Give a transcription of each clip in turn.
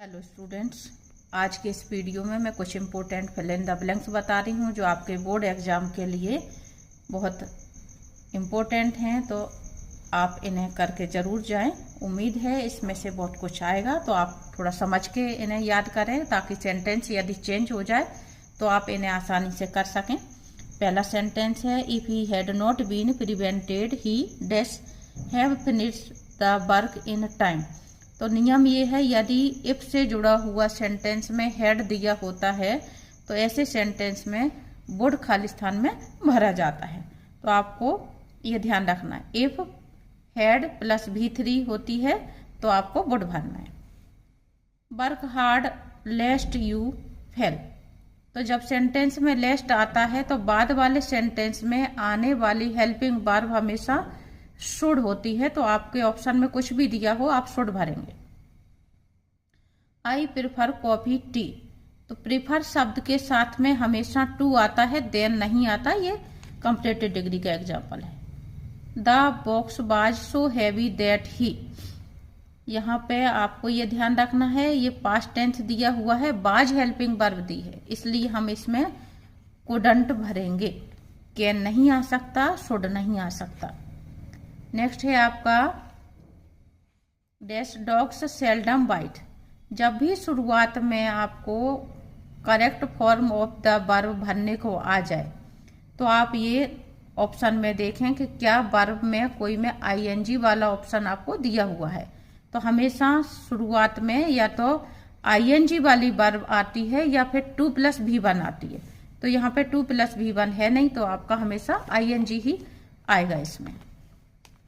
Hello students, आज के इस वीडियो में मैं कुछ important fill in the blanks बता रही हूँ जो आपके बोर्ड एग्जाम के लिए बहुत इम्पोर्टेंट हैं। तो आप इन्हें करके ज़रूर जाएं। उम्मीद है इसमें से बहुत कुछ आएगा, तो आप थोड़ा समझ के इन्हें याद करें ताकि सेंटेंस यदि चेंज हो जाए तो आप इन्हें आसानी से कर सकें। पहला सेंटेंस है, if he had not been prevented he dash have finished the work in time. तो नियम ये है, यदि इफ से जुड़ा हुआ सेंटेंस में हैड दिया होता है तो ऐसे सेंटेंस में वुड खाली स्थान में भरा जाता है। तो आपको ये ध्यान रखना है, इफ हैड प्लस V3 होती है तो आपको वुड भरना है। Work hard लेस्ट you fail. तो जब सेंटेंस में लेस्ट आता है तो बाद वाले सेंटेंस में आने वाली हेल्पिंग वर्ब हमेशा शुड होती है। तो आपके ऑप्शन में कुछ भी दिया हो आप शुड भरेंगे। I prefer coffee tea. तो प्रिफर शब्द के साथ में हमेशा टू आता है, देन नहीं आता। ये कंप्लीटेड डिग्री का एग्जाम्पल है। The box was so heavy that he. यहाँ पे आपको ये ध्यान रखना है, ये पास्ट टेंस दिया हुआ है, बाज हेल्पिंग वर्ब दी है, इसलिए हम इसमें कुडंट भरेंगे। कैन नहीं आ सकता, शुड नहीं आ सकता। नेक्स्ट है आपका डैश डॉग्स सेल्डम बाइट। जब भी शुरुआत में आपको correct form of the verb भरने को आ जाए तो आप ये ऑप्शन में देखें कि क्या वर्ब में कोई में ING वाला ऑप्शन आपको दिया हुआ है। तो हमेशा शुरुआत में या तो ING वाली वर्ब आती है या फिर 2+V1 आती है। तो यहाँ पे 2+V1 है नहीं, तो आपका हमेशा ING ही आएगा इसमें।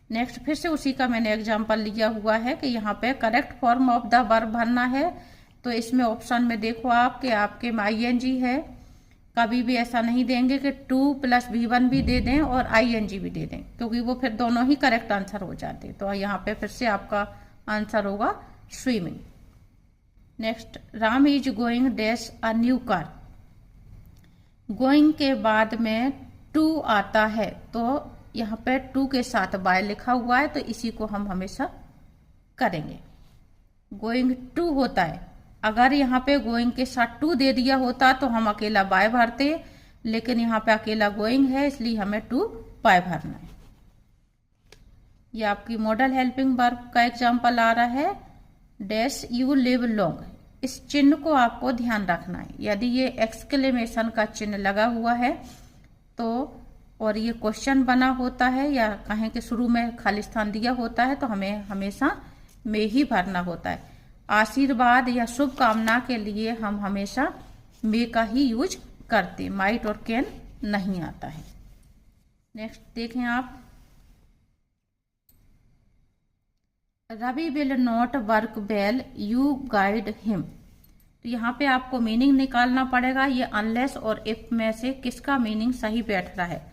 नेक्स्ट फिर से उसी का मैंने एग्जांपल लिया हुआ है कि यहाँ पे correct form of the verb भरना है। तो इसमें ऑप्शन में देखो आप कि आपके में ING है। कभी भी ऐसा नहीं देंगे कि 2+V1 भी दे दें और ING भी दे दें, क्योंकि वो फिर दोनों ही करेक्ट आंसर हो जाते। तो यहाँ पे फिर से आपका आंसर होगा swimming. Next, Ram is going dash a new car. Going के बाद में टू आता है, तो यहाँ पे टू के साथ बाय लिखा हुआ है, तो इसी को हम हमेशा करेंगे। गोइंग टू होता है, अगर यहाँ पे गोइंग के साथ टू दे दिया होता तो हम अकेला बाय भरते, लेकिन यहाँ पे अकेला गोइंग है इसलिए हमें टू बाय भरना है। ये आपकी मॉडल हेल्पिंग वर्ब का एग्जाम्पल आ रहा है, डैश यू लिव लॉन्ग। इस चिन्ह को आपको ध्यान रखना है। यदि ये एक्सक्लेमेशन का चिन्ह लगा हुआ है तो, और ये क्वेश्चन बना होता है या कहें कि शुरू में खाली स्थान दिया होता है, तो हमें हमेशा में ही भरना होता है। आशीर्वाद या शुभकामना के लिए हम हमेशा में का ही यूज करते, माइट और कैन नहीं आता है। नेक्स्ट देखें आप, Ravi will not work well, you guide him. तो यहाँ पे आपको मीनिंग निकालना पड़ेगा, ये अनलेस और इफ में से किसका मीनिंग सही बैठ रहा है।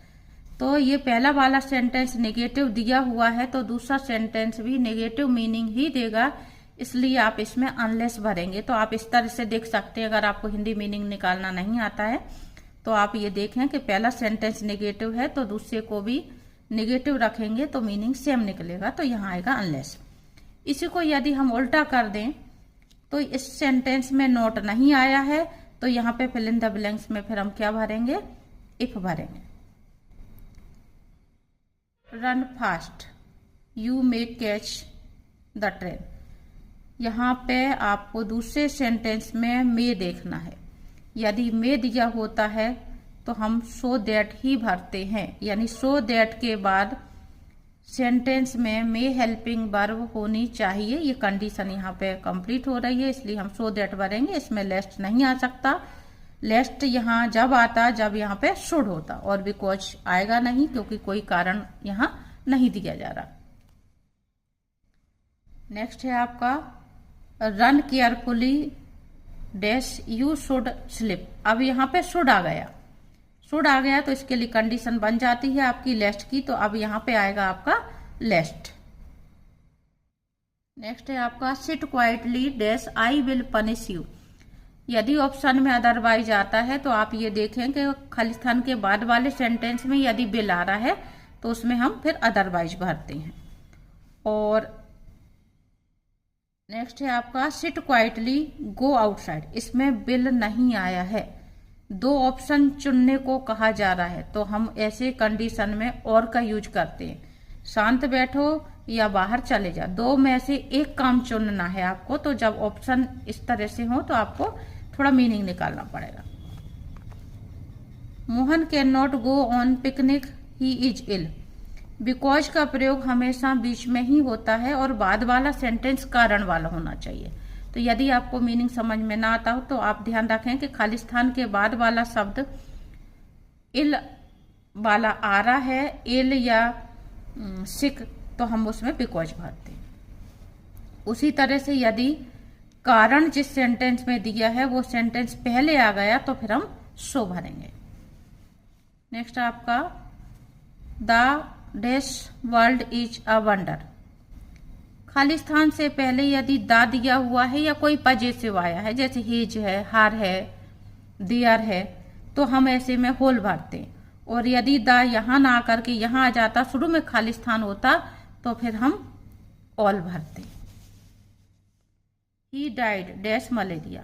तो ये पहला वाला सेंटेंस नेगेटिव दिया हुआ है तो दूसरा सेंटेंस भी नेगेटिव मीनिंग ही देगा, इसलिए आप इसमें अनलेस भरेंगे। तो आप इस तरह से देख सकते हैं, अगर आपको हिंदी मीनिंग निकालना नहीं आता है तो आप ये देखें कि पहला सेंटेंस नेगेटिव है तो दूसरे को भी नेगेटिव रखेंगे तो मीनिंग सेम निकलेगा। तो यहाँ आएगा अनलेस। इसी को यदि हम उल्टा कर दें तो इस सेंटेंस में नोट नहीं आया है तो यहाँ पे फिल इन द ब्लैंक्स में फिर हम क्या भरेंगे, इफ भरेंगे। Run fast, you may catch the train. यहाँ पे आपको दूसरे सेंटेंस में मे देखना है। यदि मे दिया होता है तो हम सो दैट ही भरते हैं, यानी सो दैट के बाद सेंटेंस में मे हेल्पिंग वर्ब होनी चाहिए। ये कंडीशन यहाँ पे कंप्लीट हो रही है, इसलिए हम सो दैट भरेंगे। इसमें लेस्ट नहीं आ सकता। लेस्ट यहाँ जब आता जब यहाँ पे शुड होता, और बिकॉज आएगा नहीं क्योंकि कोई कारण यहाँ नहीं दिया जा रहा। नेक्स्ट है आपका run carefully dash you should slip. अब यहाँ पे शुड आ गया, शुड आ गया तो इसके लिए कंडीशन बन जाती है आपकी लेस्ट की। तो अब यहाँ पे आएगा आपका लेस्ट। नेक्स्ट है आपका sit quietly dash I will punish you. यदि ऑप्शन में अदरवाइज आता है तो आप ये देखें कि खाली स्थान के बाद वाले सेंटेंस में यदि विल आ रहा है तो उसमें हम फिर अदरवाइज भरते हैं। और नेक्स्ट है आपका सिट क्वाइटली गो आउटसाइड। इसमें बिल नहीं आया है, 2 ऑप्शन चुनने को कहा जा रहा है, तो हम ऐसे कंडीशन में और का यूज करते हैं, शांत बैठो या बाहर चले जा। 2 में से एक काम चुनना है आपको, तो जब ऑप्शन इस तरह से हो तो आपको थोड़ा मीनिंग निकालना पड़ेगा। Mohan can not go on picnic, he is ill. Because का प्रयोग हमेशा बीच में ही होता है और बाद वाला सेंटेंस कारण वाला होना चाहिए। तो यदि आपको मीनिंग समझ में ना आता हो तो आप ध्यान रखें कि खाली स्थान के बाद वाला शब्द इल वाला आ रहा है, इल या सिक, तो हम उसमें बिकॉज भरते हैं। उसी तरह से यदि कारण जिस सेंटेंस में दिया है वो सेंटेंस पहले आ गया तो फिर हम सो भरेंगे। नेक्स्ट आपका the dash world is a wonder. खाली स्थान से पहले यदि दा दिया हुआ है या कोई पजेसिव आया है, जैसे हिज है, हार है, दियर है, तो हम ऐसे में होल भरते हैं। और यदि दा यहाँ ना आकर के यहाँ आ जाता, शुरू में खाली स्थान होता, तो फिर हम ऑल भरते। He died dash malaria.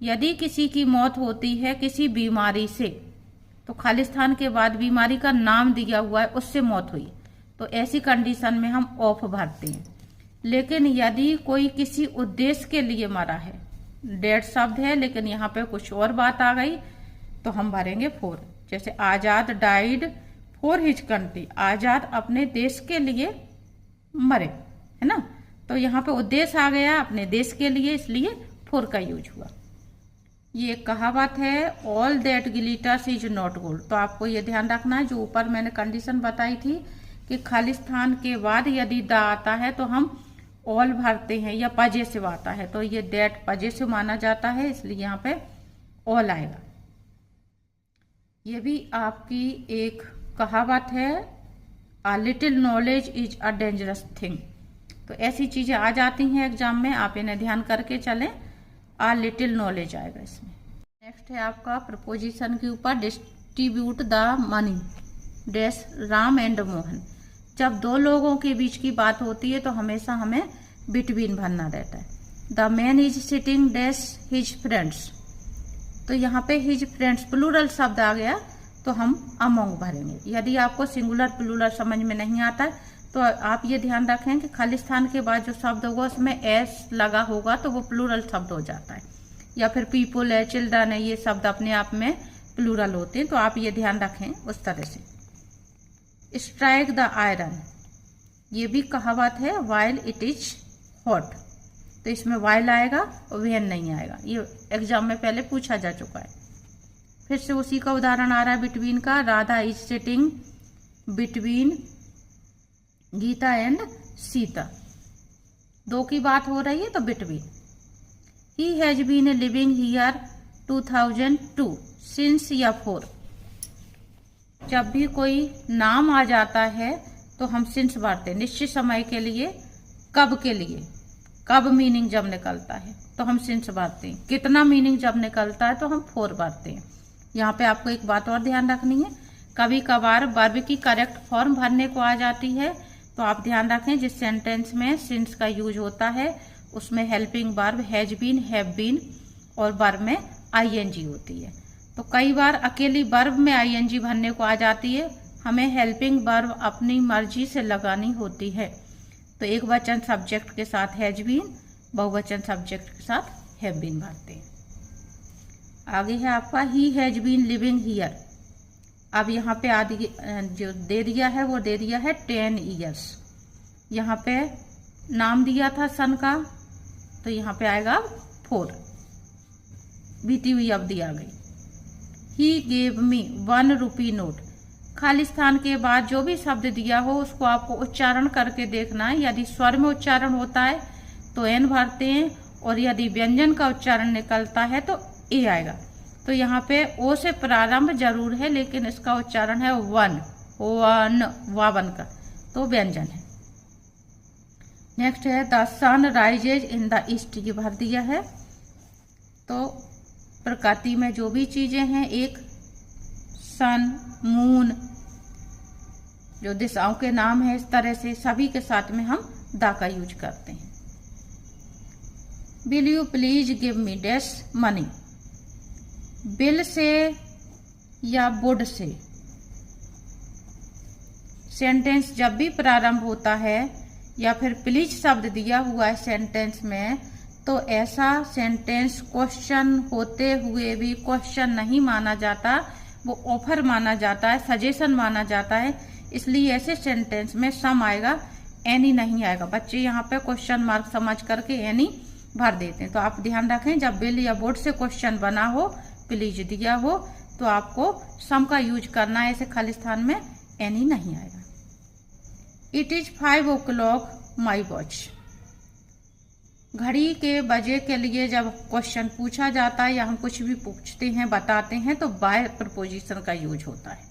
यदि किसी की मौत होती है किसी बीमारी से, तो खाली स्थान के बाद बीमारी का नाम दिया हुआ है, उससे मौत हुई, तो ऐसी कंडीशन में हम ऑफ भरते हैं। लेकिन यदि कोई किसी उद्देश्य के लिए मरा है, डेड शब्द है लेकिन यहाँ पे कुछ और बात आ गई, तो हम भरेंगे फॉर। जैसे आजाद डाइड फॉर हिज कंट्री, आजाद अपने देश के लिए मरे, है ना, तो यहाँ पे उद्देश्य आ गया अपने देश के लिए, इसलिए फॉर का यूज हुआ। ये कहावत है all that glitters is not gold. तो आपको ये ध्यान रखना है, जो ऊपर मैंने कंडीशन बताई थी कि खाली स्थान के बाद यदि दा आता है तो हम ऑल भरते हैं, या पजेसिव आता है तो ये दैट पजेसिव माना जाता है, इसलिए यहाँ पे ऑल आएगा। ये भी आपकी एक कहावत है, a little knowledge is a dangerous thing. तो ऐसी चीजें आ जाती हैं एग्जाम में, आप इन्हें ध्यान करके चलें, आ लिटिल नॉलेज आएगा इसमें। नेक्स्ट है आपका प्रपोजिशन के ऊपर distribute the money dash Ram and Mohan. जब 2 लोगों के बीच की बात होती है तो हमेशा हमें बिटवीन भरना रहता है। The man is sitting dash his friends. तो यहाँ पे हिज फ्रेंड्स प्लूरल शब्द आ गया, तो हम अमोंग भरेंगे। यदि आपको सिंगुलर प्लूरल समझ में नहीं आता है तो आप ये ध्यान रखें कि खाली स्थान के बाद जो शब्द होगा उसमें एस लगा होगा तो वो प्लूरल शब्द हो जाता है, या फिर पीपुल है, चिल्ड्रन है, ये शब्द अपने आप में प्लूरल होते हैं, तो आप ये ध्यान रखें उस तरह से। स्ट्राइक द आयरन, ये भी कहावत है, वाइल इट इज हॉट। तो इसमें वाइल आएगा और व्हेन नहीं आएगा, ये एग्जाम में पहले पूछा जा चुका है। फिर से उसी का उदाहरण आ रहा है बिटवीन का। Radha is sitting between Gita and Sita, 2 की बात हो रही है तो between. He has been living here 2002 since या फोर। जब भी कोई नाम आ जाता है तो हम सिंस भरते हैं, निश्चित समय के लिए, कब के लिए, कब मीनिंग जब निकलता है तो हम सिंस भरते हैं, कितना मीनिंग जब निकलता है तो हम फोर भरते हैं। यहाँ पे आपको एक बात और ध्यान रखनी है, कभी कभार वर्ब की करेक्ट फॉर्म भरने को आ जाती है, तो आप ध्यान रखें जिस सेंटेंस में सिंस का यूज होता है उसमें helping verb has been, have been और वर्ब में आईएनजी होती है। तो कई बार अकेली वर्ब में आईएनजी भरने को आ जाती है, हमें हेल्पिंग वर्ब अपनी मर्जी से लगानी होती है। तो एक वचन सब्जेक्ट के साथ हैज बीन, बहुवचन सब्जेक्ट के साथ हैव बीन भरते हैं। आगे है आपका he has been living here. अब यहाँ पे आदि जो दे दिया है वो दे दिया है 10 ईयर्स। यहाँ पे नाम दिया था सन का, तो यहाँ पे आएगा 4, बीती हुई अवधि आ गई। He gave me 1 rupee note. खाली स्थान के बाद जो भी शब्द दिया हो उसको आपको उच्चारण करके देखना है। यदि स्वर में उच्चारण होता है तो एन भरते हैं, और यदि व्यंजन का उच्चारण निकलता है तो ए आएगा। तो यहाँ पे ओ से प्रारंभ जरूर है लेकिन इसका उच्चारण है वन वावन का, तो व्यंजन है। नेक्स्ट है the sun rises in the east, ये भर दिया है। तो प्रकृति में जो भी चीजें हैं, एक सन, मून, जो दिशाओं के नाम है, इस तरह से सभी के साथ में हम द का यूज करते हैं। Will you please give me dash money. Bill से या वुड से सेंटेंस जब भी प्रारंभ होता है या फिर प्लीज शब्द दिया हुआ है सेंटेंस में, तो ऐसा सेंटेंस क्वेश्चन होते हुए भी क्वेश्चन नहीं माना जाता, वो ऑफर माना जाता है, सजेशन माना जाता है। इसलिए ऐसे सेंटेंस में सम आएगा, एनी नहीं आएगा। बच्चे यहाँ पे क्वेश्चन मार्क समझ करके एनी भर देते हैं। तो आप ध्यान रखें, जब बिल या वुड से क्वेश्चन बना हो, प्लीज दिया हो, तो आपको सम का यूज करना है। ऐसे खाली स्थान में एनी नहीं आएगा। It is 5 o'clock my watch. घड़ी के बजे के लिए जब क्वेश्चन पूछा जाता है या हम कुछ भी पूछते हैं, बताते हैं, तो बाय प्रपोजिशन का यूज होता है।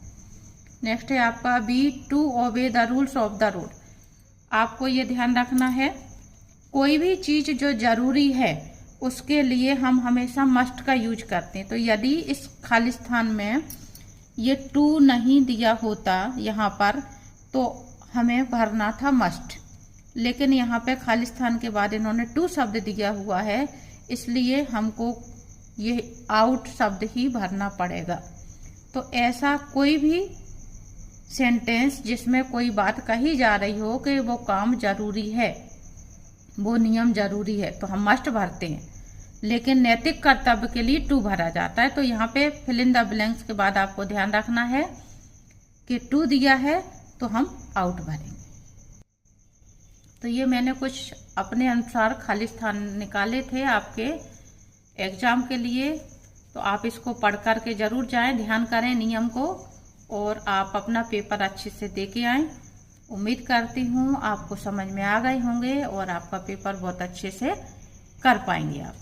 नेक्स्ट है आपका be to obey the rules of the road. आपको ये ध्यान रखना है, कोई भी चीज जो जरूरी है उसके लिए हम हमेशा मस्ट का यूज करते हैं। तो यदि इस खाली स्थान में ये टू नहीं दिया होता यहाँ पर, तो हमें भरना था मस्ट, लेकिन यहाँ पे खाली स्थान के बाद इन्होंने टू शब्द दिया हुआ है, इसलिए हमको ये आउट शब्द ही भरना पड़ेगा। तो ऐसा कोई भी सेंटेंस जिसमें कोई बात कही जा रही हो कि वो काम जरूरी है, वो नियम जरूरी है, तो हम मस्ट भरते हैं, लेकिन नैतिक कर्तव्य के लिए टू भरा जाता है। तो यहाँ पे फिल इन द ब्लैंक्स के बाद आपको ध्यान रखना है कि टू दिया है तो हम आउट भरेंगे। तो ये मैंने कुछ अपने अनुसार खाली स्थान निकाले थे आपके एग्जाम के लिए, तो आप इसको पढ़ कर के जरूर जाएं, ध्यान करें नियम को, और आप अपना पेपर अच्छे से दे के आएं। उम्मीद करती हूँ आपको समझ में आ गए होंगे और आपका पेपर बहुत अच्छे से कर पाएंगे आप।